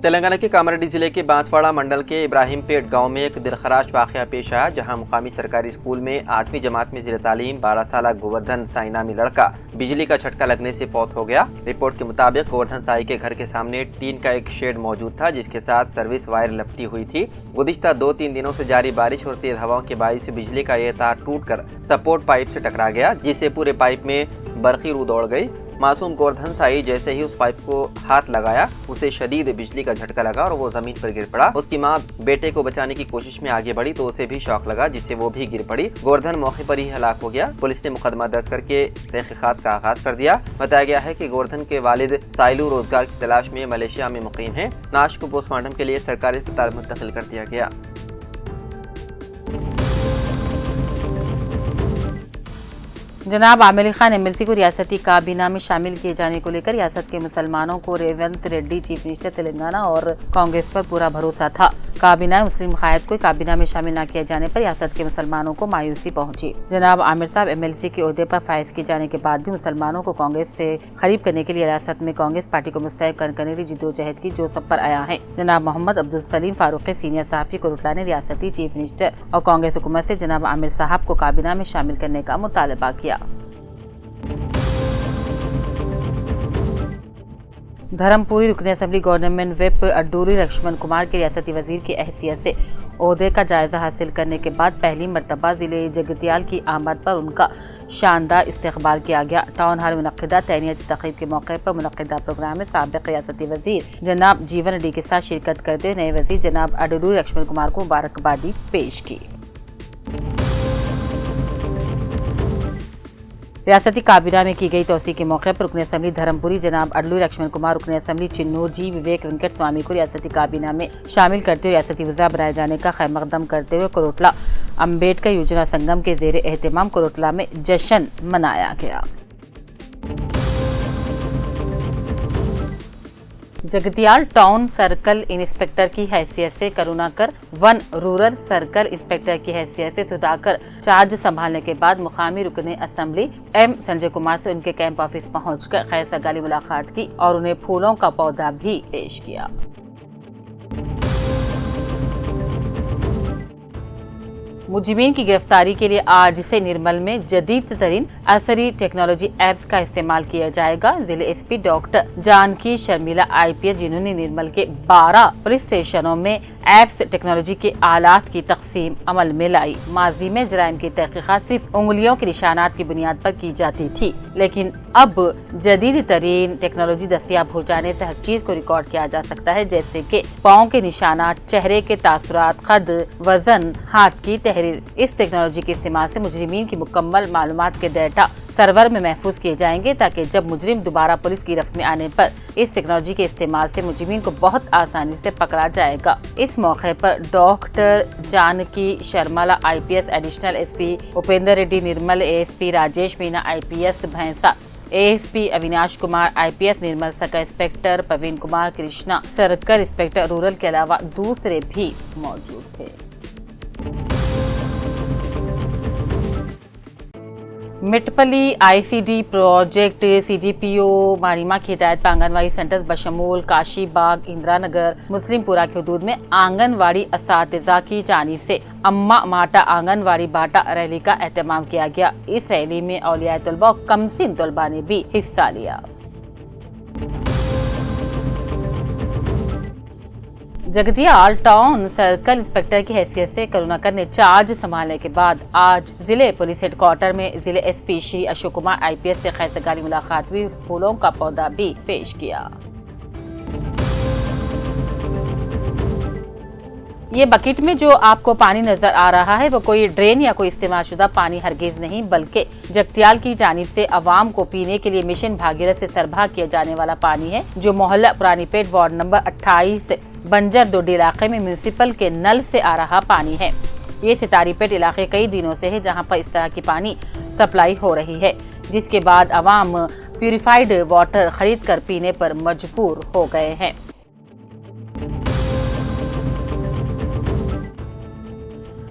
तेलंगाना के कामारेड्डी जिले के बांसवाड़ा मंडल के इब्राहिमपेट गांव में एक दिलखराश वाकया पेश आया, जहां मुकामी सरकारी स्कूल में 8वीं जमात में ज़ेर तालीम 12 साल गोवर्धन साई नामी लड़का बिजली का झटका लगने से फौत हो गया। रिपोर्ट के मुताबिक गोवर्धन साई के घर के सामने टीन का एक शेड मौजूद था, जिसके साथ सर्विस वायर लपटी हुई थी। गुज़िश्ता 2-3 दिनों से जारी बारिश और तेज हवाओं के बारिश से बिजली का यह तार टूटकर सपोर्ट पाइप से टकरा गया, जिससे पूरे पाइप में बरक़ी रूह दौड़ गई। मासूम गोवर्धन साई जैसे ही उस पाइप को हाथ लगाया, उसे शदीद बिजली का झटका लगा और वो जमीन पर गिर पड़ा। उसकी मां बेटे को बचाने की कोशिश में आगे बढ़ी तो उसे भी शॉक लगा, जिससे वो भी गिर पड़ी। गोवर्धन मौके पर ही हलाक हो गया। पुलिस ने मुकदमा दर्ज करके तहकीकात का आगाज कर दिया। बताया गया है कि गोवर्धन के वालिद साइलू रोजगार की तलाश में मलेशिया में मुकीम है। लाश को पोस्टमार्टम के लिए सरकारी अस्पताल मुंतकिल कर दिया गया। जनाब आमिर खान एमएलसी को रियासती काबीना में शामिल किए जाने को लेकर रियासत के मुसलमानों को रेवंत रेड्डी चीफ मिनिस्टर तेलंगाना और कांग्रेस पर पूरा भरोसा था। काबीना मुस्लिम कायद को काबीना में शामिल न किए जाने पर रियासत के मुसलमानों को मायूसी पहुंची। जनाब आमिर साहब एमएलसी के ओहदे पर फाइज किए जाने के बाद भी मुसलमानों को कांग्रेस से करीब करने के लिए रियासत में कांग्रेस पार्टी को मुस्तैद करने के लिए जिद्दोजहद की जो सब पर आया है। जनाब मोहम्मद अब्दुल सलीम फारूकी सीनियर सहाफ़ी कोटला ने रियासती चीफ मिनिस्टर और कांग्रेस हुकूमत से जनाब आमिर साहब को काबीना में शामिल करने का मुतालबा किया। धर्मपुरी रुकन assembly government whip Adluri Laxman Kumar के रियासती वजीर की हैसियत से ओहदे का जायजा हासिल करने के बाद पहली मरतबा जिले जगतियाल की आमद पर उनका शानदार इस्तकबाल किया गया। टाउन हॉल मुनक़िदा तैनीती तक़रीब के मौके पर मुनक़िदा प्रोग्राम में साबिक़ रियासती वजीर जनाब जीवन रेड्डी के साथ शिरकत करते हुए नए वजीर जनाब अड्डूरी लक्ष्मण कुमार को मुबारकबादी पेश की। रियासती काबीना में की गई तोसी के मौके पर रुकन असम्बली धर्मपुरी जनाब अड्डूरी लक्ष्मण कुमार, रुकन असम्बली चिन्नूर जी विवेक वेंकट स्वामी को रियासती काबीना में शामिल करते हुए रियासती वज़ा बनाए जाने का खैर मकदम करते हुए कोरोटला अम्बेडकर योजना संगम के ज़ेर एहतमाम कोरोटला में जश्न मनाया गया। जगतियाल टाउन सर्कल इंस्पेक्टर की हैसियत से Karunakar one rural circle inspector की हैसियत से सुधाकर चार्ज संभालने के बाद मुकामी रुकने असेंबली एम संजय कुमार से उनके कैंप ऑफिस पहुंचकर खैर सगाली मुलाकात की और उन्हें फूलों का पौधा भी पेश किया। मुजरिमीन की गिरफ्तारी के लिए आज से निर्मल में जदीद तरीन असरी टेक्नोलॉजी एप्स का इस्तेमाल किया जाएगा। जिले SP doctor Janaki Sharmila IPS, जिन्होंने निर्मल के 12 पुलिस स्टेशनों में एप्स टेक्नोलॉजी के आलात की तकसीम अमल में लाई। माजी में जराइम की तहकीकात सिर्फ उंगलियों के निशानात की बुनियाद पर की जाती थी, लेकिन अब जदीद तरीन टेक्नोलॉजी दस्तियाब हो जाने से हर चीज को रिकॉर्ड किया जा सकता है, जैसे कि पाँव के निशानात, चेहरे के तासुरात, कद, वजन, हाथ की तहरीर। इस टेक्नोलॉजी के इस्तेमाल से मुजरिमीन की मुकम्मल मालूमात के डेटा सर्वर में महफूज किए जाएंगे, ताकि जब मुजरिम दोबारा पुलिस की गिरफ्त में आने पर इस टेक्नोलॉजी के इस्तेमाल से मुजरिमीन को बहुत आसानी से पकड़ा जाएगा। इस मौके पर doctor Janaki Sharmila IPS, additional SP Upendra Reddy Nirmal, ASP Rajesh Meena IPS Bhainsa, ASP Avinash Kumar IPS Nirmal, sub inspector Praveen Kumar Krishna, circle inspector rural के अलावा दूसरे भी मौजूद थे। Metpally ICD project CGPO Marima की हिदायत पर आंगनवाड़ी सेंटर बशमूल काशीबाग, इंदिरा नगर, मुस्लिमपुरा के हदूद में आंगनवाड़ी असातिज़ा की जानिब से अम्मा माटा आंगनवाड़ी बाटा रैली का एहतमाम किया गया। इस रैली में औलिया तलबा और कमसिन तलबा ने भी हिस्सा लिया। जगतियाल टाउन सर्कल इंस्पेक्टर की हैसियत से करुणाकर ने चार्ज संभालने के बाद आज जिले पुलिस हेडक्वार्टर में जिले SP श्री अशोक कुमार IPS से खैर सगाली मुलाकात हुई, फूलों का पौधा भी पेश किया। ये बकेट में जो आपको पानी नजर आ रहा है वो कोई ड्रेन या कोई इस्तेमाल शुदा पानी हरगिज नहीं, बल्कि जगतियाल की जानिब से अवाम को पीने के लिए मिशन भागीरथ से सरबराह किया जाने वाला पानी है, जो मोहल्ला पुरानी पेट वार्ड नंबर 28 बंजर दोडी इलाके में म्यूनिसिपल के नल से आ रहा पानी है। ये सितारीपेट इलाके कई दिनों से है जहां पर इस तरह की पानी सप्लाई हो रही है, जिसके बाद अवाम प्यूरिफाइड वाटर खरीद कर पीने पर मजबूर हो गए हैं।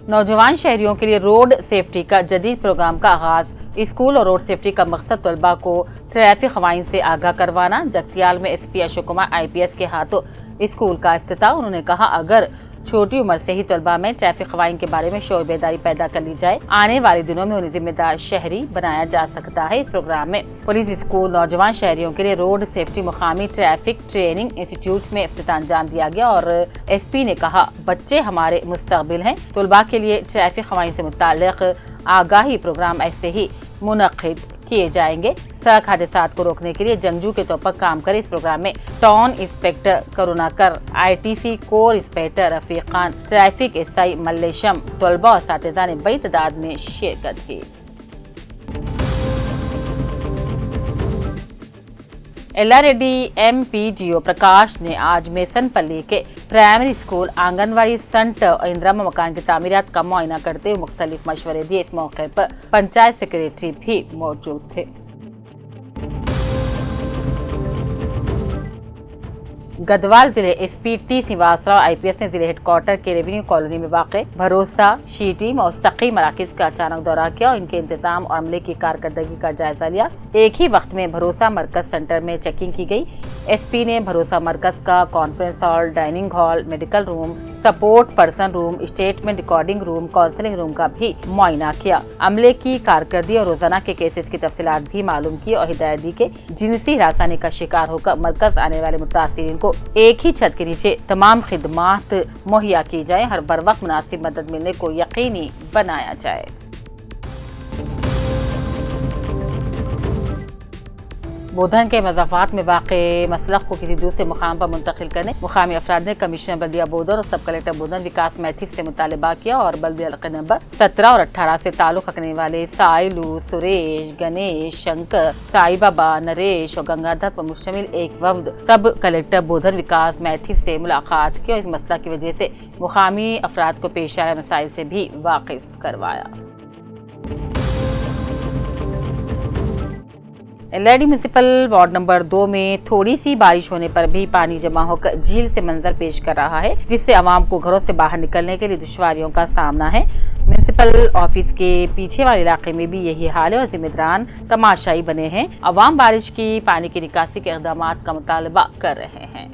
नौजवान शहरियों के लिए रोड सेफ्टी का जदीद प्रोग्राम का आगाज। स्कूल और रोड सेफ्टी का मकसद तलबा को ट्रैफिक खवाइन से आगाह करवाना। जगतियाल में एसपी अशोक कुमार IPS के हाथों स्कूल का इफ्तिताह। उन्होंने कहा, अगर छोटी उम्र से ही तलबा में ट्रैफिक खवाइन के बारे में शोर बेदारी पैदा कर ली जाए, आने वाले दिनों में उन्हें जिम्मेदार शहरी बनाया जा सकता है। इस प्रोग्राम में पुलिस स्कूल नौजवान शहरियों के लिए रोड सेफ्टी मुकामी ट्रैफिक ट्रेनिंग इंस्टीट्यूट में इफ्तिताह अंजाम दिया गया और SP ने कहा, बच्चे हमारे मुस्तकबिल हैं। तलबा के लिए ट्रैफिक खवाइन से मुताल्लिक आगाही प्रोग्राम ऐसे ही मुनक्किद किए जाएंगे। सड़क हादसात को रोकने के लिए जंगजू के तौर पर काम करे। इस प्रोग्राम में town inspector Karunakar, ITC core inspector Rafiq Khan, traffic SI Mallesham, तलबा और साथीजा ने बड़ी तादाद में शिरकत की। एल्लारेड्डी MPGO प्रकाश ने आज मेसनपल्ली के प्राइमरी स्कूल आंगनवाड़ी सेंटर और इंदिरा मकान की तामीरात का मुआयना करते हुए मुख्तलिफ मशवरे दिए। इस मौके पर पंचायत सेक्रेटरी भी मौजूद थे। गढ़वाल जिले SP T श्रीवास्तव IPS ने जिले हेडक्वार्टर के रेवेन्यू कॉलोनी में वाक़े भरोसा शीटीम और सखी मराकज का अचानक दौरा किया और इनके इंतजाम और अमले की कारकर्दगी का जायजा लिया। एक ही वक्त में भरोसा मरकज सेंटर में चेकिंग की गई। SP ने भरोसा मरकज का conference hall, dining hall, medical room, support person room, statement recording room, counselling room का भी मुआयना किया। अमले की कारकर्दगी और रोजाना के केसेस की तफसीलात भी मालूम की और हिदायत दी कि जिनसी हरासानी का शिकार होकर मरकज आने वाले मुतासिरीन को एक ही छत के नीचे तमाम खिदमात मुहैया की जाए। हर बर वक्त मुनासिब मदद मिलने को यकीनी बनाया जाए। बोधन के मज़ाफ़ात में वाक़े मसलक को किसी दूसरे मुकाम पर मुंतकिल करने मुकामी अफराद ने कमिश्नर बल्दिया बोधन और सब कलेक्टर बोधन विकास मैथिव से मुतालबा किया और बल्दिया हल्का नंबर 17 और 18 से ताल्लुक़ रखने वाले साइलू, सुरेश, गणेश, शंकर, साई बाबा, नरेश और गंगाधर पर मुश्तमिल एक वफ्द सब कलेक्टर बोधन विकास मैथिव से मुलाकात की और इस मसला की वजह से मुकामी अफराद को पेश आए मसाइल से भी वाकिफ करवाया। एल्लारेड्डी म्यूनिसिपल वार्ड नंबर 2 में थोड़ी सी बारिश होने पर भी पानी जमा होकर झील से मंजर पेश कर रहा है, जिससे आवाम को घरों से बाहर निकलने के लिए दुश्वारियों का सामना है। म्यूनिसिपल ऑफिस के पीछे वाले इलाके में भी यही हाल है और जिम्मेदारान तमाशाई बने हैं। आवाम बारिश की पानी की निकासी के इक़दाम का मुतालबा कर रहे हैं।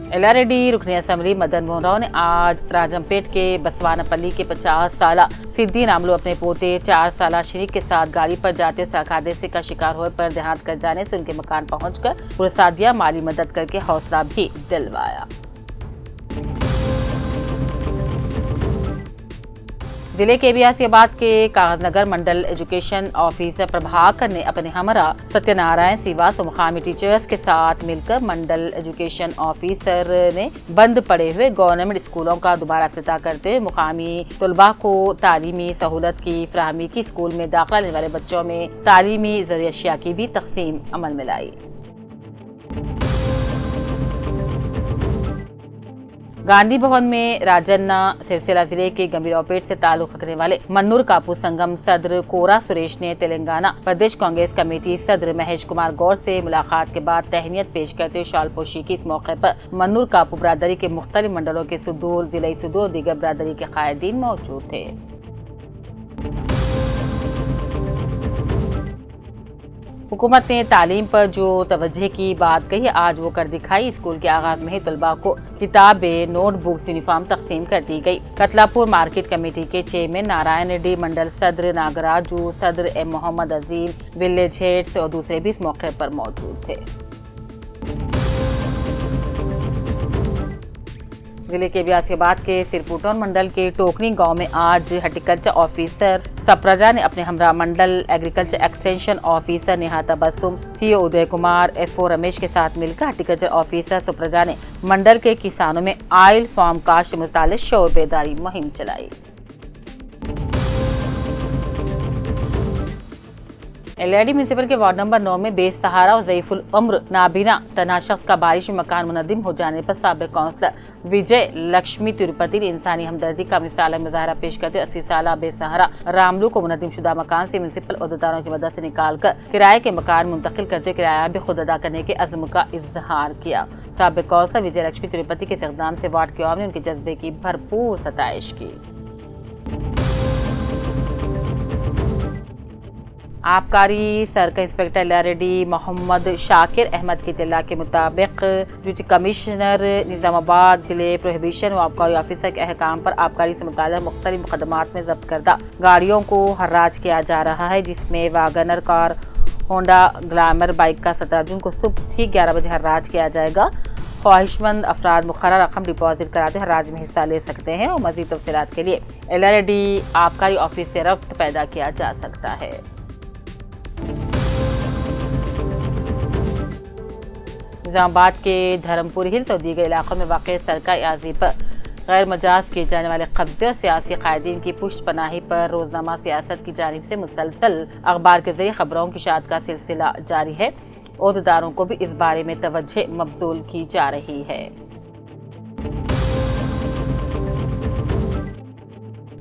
एल्लारेड्डी रुकनी असम्बली मदन मोहन राव ने आज राजमपेट के बसवानापल्ली के 50 साला सिद्दी नामलू अपने पोते 4 साला शरीक के साथ गाड़ी पर जाते हुए सड़क हादसे का शिकार हुए पर देहांत कर जाने से उनके मकान पहुंचकर पुरस्कार दिया, माली मदद करके हौसला भी दिलवाया। जिले के बियासियाबाद के कागजनगर मंडल एजुकेशन ऑफिसर प्रभाकर ने अपने हमरा सत्यनारायण श्रीवास्तव मुकामी टीचर्स के साथ मिलकर मंडल एजुकेशन ऑफिसर ने बंद पड़े हुए गवर्नमेंट स्कूलों का दोबारा इफ्तिताह करते हुए मुकामी तलबा को तालीमी सहूलत की फराहमी की। स्कूल में दाखिला लेने वाले बच्चों में तालीमी ज़रूरी अशिया की भी तकसीम अमल में लाई। गांधी भवन में राजन्ना सिलसिला जिले के गंभीरावपेट से ताल्लुक रखने वाले मन्नूर कापू संगम सदर कोरा सुरेश ने तेलंगाना प्रदेश कांग्रेस कमेटी सदर महेश कुमार गौर से मुलाकात के बाद तहनीत पेश करते हुए शाल पोशी की। इस मौके पर मन्नूर कापू बरादरी के मुख्तलिफ मंडलों के सुदूर, जिले सुदूर और दीगर बरादरी के कायदीन मौजूद थे। हुकूमत ने तालीम पर जो तवज्जो की बात कही आज वो कर दिखाई। स्कूल के आगाज में ही तलबा को किताबें, नोटबुक्स, यूनिफॉर्म तकसीम कर दी गई। कतलापुर मार्केट कमेटी के चेयरमैन नारायण रेड्डी, मंडल सदर नागराजू, सदर M मोहम्मद अजीम, विलेज हेड्स और दूसरे भी इस मौके पर मौजूद थे। जिले के बियासियाबाद के सिरपुटौन मंडल के टोकनी गांव में आज हॉर्टिकल्चर ऑफिसर सप्रजा ने अपने हमरा mandal agriculture extension officer Neha Tabassum, CO Uday Kumar, FO Ramesh के साथ मिलकर हॉर्टिकल्चर ऑफिसर सप्रजा ने मंडल के किसानों में ऑयल फार्म काश्त से मुताल्लिक शोर बेदारी मुहिम चलाई। एल्लारेड्डी म्यूनिसिपल के वार्ड नंबर 9 में बेसहारा और ज़ईफुल उम्र नाबीना तन्हा शख्स का बारिश में मकान मुनद्दिम हो जाने पर साबिक काउंसलर विजय लक्ष्मी तिरुपति ने इंसानी हमदर्दी का मिसाल मुजाहरा पेश करते 80 साल बेसहारा रामलू को मुनद्दिम शुदा मकान से म्यूनिसिपल अहदेदारों की मदद से निकाल कर किराए के मकान मुंतकिल करते किराया भी खुद अदा करने के अज़्म का इजहार किया। साबिक कौंसलर विजय लक्ष्मी तिरुपति के इस इक़दाम से वार्ड के अवाम ने उनके जज्बे की भरपूर सताइश की। आबकारी circle inspector LRD Mohammad Shakir Ahmed की इत्तला के मुताबिक ड्यूटी कमिश्नर निजामाबाद जिले प्रोहिबिशन व आबकारी ऑफिसर के अहकाम पर आबकारी से मुताल्लिक़ मुख्तलिफ मुकदमात में जब्त करदा गाड़ियों को हर्राज किया जा रहा है, जिसमें Wagner car Honda glamour bike का 17 जून को सुबह ठीक 11 बजे हर्राज किया जाएगा। ख्वाहिशमंद अफराद मुक़र्रर रकम डिपॉजिट कराते हर्राज में हिस्सा ले सकते हैं और मज़ीद तफ़सीलात के लिए LRD आबकारी ऑफिस से रब्त पैदा किया जा सकता है। निजामाबाद के धर्मपुर हिल्स और दीगर इलाकों में वाक़ सरकारी अराज़ी पर गैर मजाज किए जाने वाले कब्जे और सियासी कायदीन की पुष्ट पनाही पर रोजनामा सियासत की जानिब से मुसलसल अखबार के जरिए खबरों की शायद का सिलसिला जारी है। ओहदेदारों को भी इस बारे में तवज्जो मबज़ूल की जा रही है।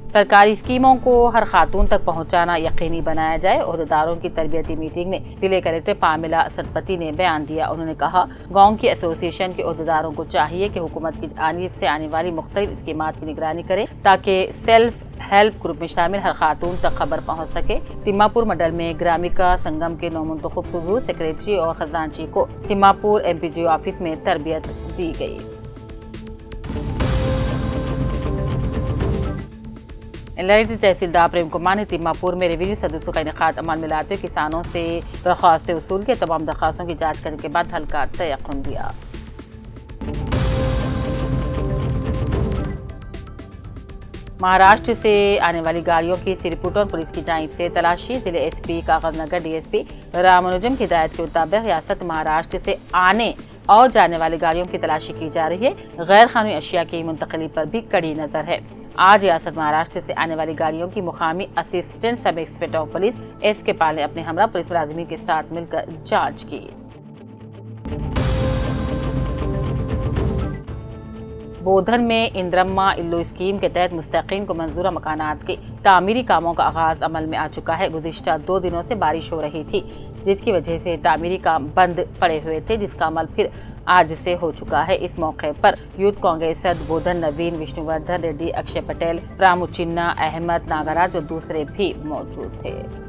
सरकारी स्कीमों को हर खातून तक पहुंचाना यकीनी बनाया जाए। ओहदेदारों की तरबियती मीटिंग में जिले कलेक्टर पामिला सतपति ने बयान दिया। उन्होंने कहा, गांव की एसोसिएशन के ओहदेदारों को चाहिए कि हुकूमत की जानिब से आने वाली मुख्तलिफ स्कीमात की निगरानी करें ताकि सेल्फ हेल्प ग्रुप में शामिल हर खातून तक खबर पहुंच सके। तिम्मापुर मंडल में ग्रामिका संगम के नौमुंतखब हुजूर सेक्रेटरी और खजांची को तिम्मापुर MPGO ऑफिस में तरबियत दी गई। LRD तहसीलदार प्रेम कुमार ने तिम्मापुर में रेवेन्यू सदस्यों का इनेकाद अमल में लाते हुए किसानों से दरख्वास्तें वसूल की तमाम दरख्वास्तों की जांच करने के बाद हल का तयक़ुन दिया। महाराष्ट्र से आने वाली गाड़ियों की सिरपुट और पुलिस की जानिब से तलाशी। जिले SP कागजनगर DSP रामानुजम की हिदायत के मुताबिक रियासत महाराष्ट्र से आने और जाने वाली गाड़ियों की तलाशी की जा रही है। गैर कानूनी अशिया की मुंतकिली पर भी कड़ी नजर है। आज रियासत महाराष्ट्र से आने वाली गाड़ियों की मुकामी assistant sub inspector of police SK पाल ने अपने हमरा पुलिस मुलाजिमीन के साथ मिलकर जांच की। बोधन में इंद्रम्मा इल्लू स्कीम के तहत मुस्तकीन को मंजूरा मकानात के तामीरी कामों का आगाज अमल में आ चुका है। गुज़िश्ता 2 दिनों से बारिश हो रही थी, जिसकी वजह से तामीरी काम बंद पड़े हुए थे, जिसका अमल फिर आज से हो चुका है। इस मौके पर यूथ कांग्रेस सदस्य बोधन नवीन, विष्णुवर्धन रेड्डी, अक्षय पटेल, रामुचिन्ना, अहमद नागराज और दूसरे भी मौजूद थे।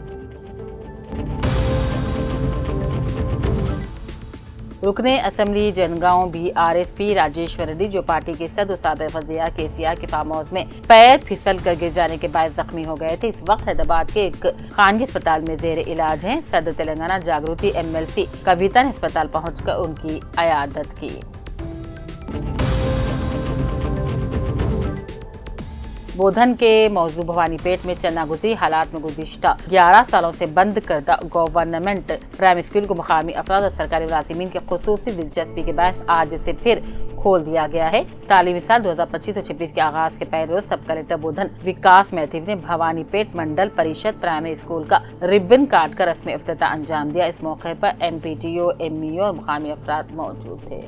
रुकने असम्बली जनगांव BRSP राजेश्वर रेड्डी, जो पार्टी के सदस्य साबिक वज़ीर KCR के फार्म हाउस में पैर फिसल कर गिर जाने के बाद जख्मी हो गए थे, इस वक्त हैदराबाद के एक खानगी अस्पताल में जेर इलाज हैं। सदर तेलंगाना जागृति MLC कविता ने अस्पताल पहुंचकर उनकी अयादत की। बोधन के मौजू भवानीपेट में चन्नागुजरी हालात में गुज़िश्ता 11 सालों से बंद करदा गवर्नमेंट प्राइमरी स्कूल को मुकामी अफराद और सरकारी मुलाजिमीन की खुसूसी दिलचस्पी के बायस आज से फिर खोल दिया गया है। तालीमी साल 2025-26 के आगाज के पहले रोज सब कलेक्टर बोधन विकास मैथिव ने भवानीपेट मंडल परिषद प्राइमरी स्कूल का रिबन काट कर रस्मी इफ्तिताह अंजाम दिया। इस मौके पर MPGO, MEO और मुकामी अफराद मौजूद थे।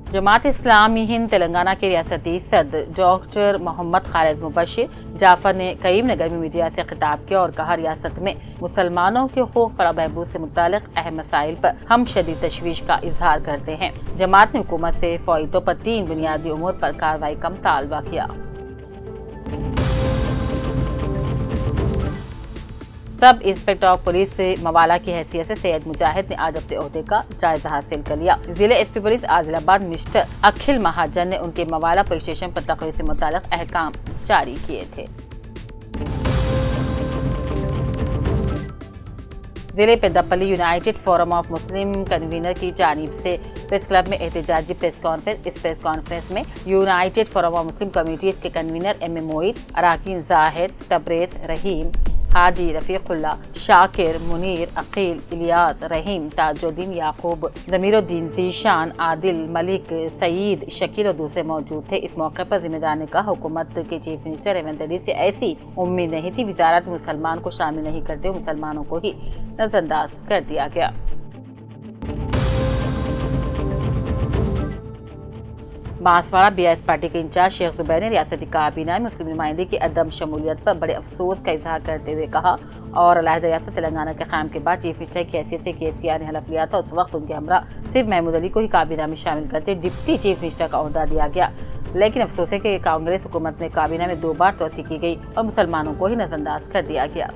जमात इस्लामी हिंद तेलंगाना के रियासती सदर डॉक्टर मोहम्मद खालिद मुबशिर जाफर ने करीमनगर में मीडिया से खिताब किया और कहा, रियासत में मुसलमानों के हुकूक फलाह बहबूद से मुतालिक अहम मसाइल पर हम शदीद तशवीश का इजहार करते हैं। जमात ने हुकूमत से फौरी तौर पर 3 बुनियादी उमूर पर कार्रवाई का मुतालबा किया। सब इंस्पेक्टर ऑफ पुलिस से मवाला की हैसियत से सैयद मुजाहिद ने आज अपने ओहदे का जायजा हासिल कर लिया। जिले SP पुलिस आदिलाबाद मिस्टर अखिल महाजन ने उनके मवाला पुलिस स्टेशन पर तकरीर से मुताल्लिक अहकाम जारी किए थे। जिले Peddapalli United forum of Muslim convener की जानिब से प्रेस क्लब में एहतजाजी प्रेस कॉन्फ्रेंस। इस प्रेस कॉन्फ्रेंस में United forum of Muslim communities के कन्वीनर MM मोईद, अराकीन जाहिद, तबरेज, रहीम, हादी, रफीकुल्ला, शाकिर, मुनीर, अकील, इलियास, रहीम, ताजुद्दीन, याकूब, जमीरुद्दीन, जीशान, आदिल, मलिक, सईद, शकील और दूसरे मौजूद थे। इस मौके पर जिम्मेदार ने कहा, हुकूमत के चीफ मिनिस्टर रेवंत रेड्डी से ऐसी उम्मीद नहीं थी। वजारत मुसलमान को शामिल नहीं करते हुए मुसलमानों को ही नजरअंदाज कर दिया गया। बांसवाड़ा BIS पार्टी के इंचार्ज शेख जुबैर ने रियासती काबीना में मुस्लिम नुमाइंदे की अदम शमूलियत पर बड़े अफसोस का इजहार करते हुए कहा, और अलहदा रियासत तेलंगाना के क़याम के बाद चीफ मिनिस्टर की हैसियत से KCR ने हलफ लिया था। उस वक्त उनके हमरा सिर्फ महमूद अली को ही काबीना में शामिल करते डिप्टी चीफ मिनिस्टर का ओहदा दिया गया, लेकिन अफसोस है कि कांग्रेस हुकूमत में काबीना में 2 बार तोसी की गई और मुसलमानों को ही नजरअंदाज कर दिया गया।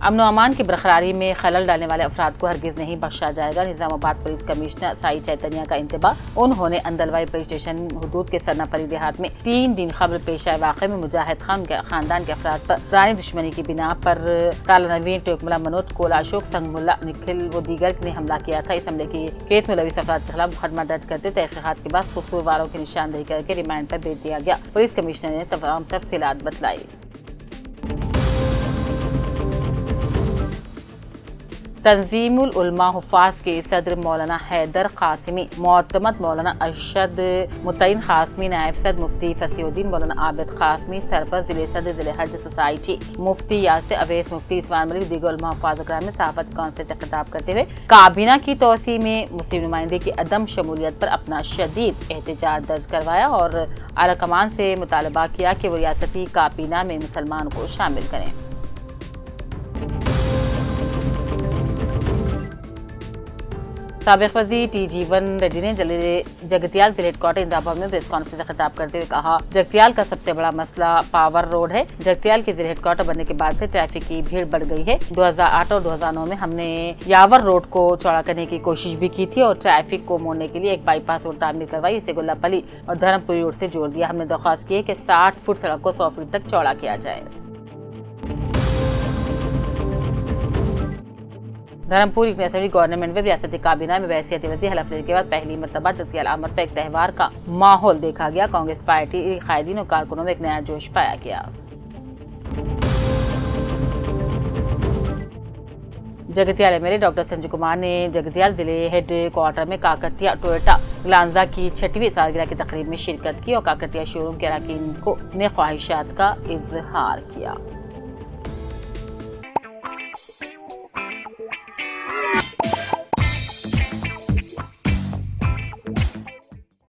अमन व अमान की बरकरारी में खलल डालने वाले अफराद को हरगिज नहीं बख्शा जाएगा। निजामाबाद पुलिस कमिश्नर साई चैतन्या का इंतबाह। उन्होंने अंदलवाई पुलिस स्टेशन हदूद के सरनापरी देहात में 3 दिन कबल पेश आए वाक़े में मुजाहिद खान के खानदान के अफराद पर पुरानी दुश्मनी की बिना पर काला नवीन, टोकमला मनोज, कोला अशोक, संगमुल्ला, निखिल व दीगर ने हमला किया था। इस हमले के केस में मुलविस अफराद के खिलाफ मुकदमा दर्ज करते तहकीकात के बाद कसूरवारों की निशानदेही करके रिमांड पर भेज दिया गया। पुलिस कमिश्नर ने तमाम तफसीलात बतलाई। तंजीमुल उलमा हुफ़ाज़ के सदर मौलाना हैदर कासिमी, मोअतमद मौलाना अरशद मुतईन कासमी, नायब सदर मुफ्ती फसीउद्दीन मौलाना आबिद कासमी, सरपरस्त ज़िले सदर ज़िले हज सोसाइटी मुफ्ती यासिर अवैस, मुफ्ती इस्मान मलिक, दीगर उलमा हुफ़ाज़ कराम ने सहाफ़त कौंसिल से खिताब करते हुए काबीना की तोसी में मुस्लिम नुमाइंदे की अदम शमूलियत पर अपना शदीद एहतजाज दर्ज करवाया और आला कमान से मुतालबा किया कि वो रियासती काबीना में मुसलमान को शामिल करें। साबिक़ वज़ीर TG1 रेड्डी ने जगतियाल जिले हेडक्वार्टर इंदिरा भवन में प्रेस कॉन्फ्रेंस से खिताब करते हुए कहा, जगतियाल का सबसे बड़ा मसला पावर रोड है। जगतियाल के जिले हेडक्वार्टर बनने के बाद से ट्रैफिक की भीड़ बढ़ गई है। 2008 और 2009 में हमने यावर रोड को चौड़ा करने की कोशिश भी की थी और ट्रैफिक को मोड़ने के लिए एक बाईपास रोड तामीर करवाई। इसे गुल्लापली और धर्मपुरी रोड से जोड़ दिया। हमने दरख्वास्त की है कि 60 फुट सड़क को 100 फीट तक चौड़ा किया जाए। धर्मपुर असेंबली गवर्नमेंट में रियासती काबीना में बहसियत वज़ीर हलफ लेने के बाद पहली मरतबा जगतियाल आमद पर एक त्यौहार का माहौल देखा गया। कांग्रेस पार्टी कायदीन और कारकुनों में एक नया जोश पाया गया। जगतियाल MLA डॉक्टर संजय कुमार ने जगतियाल जिले हेड क्वार्टर में काकतिया टोयोटा ग्लांजा की 6वीं सालगिरह की तकरीब में शिरकत की और काकतिया शोरूम के अरकान को अपने ख्वाहिशात का इजहार किया।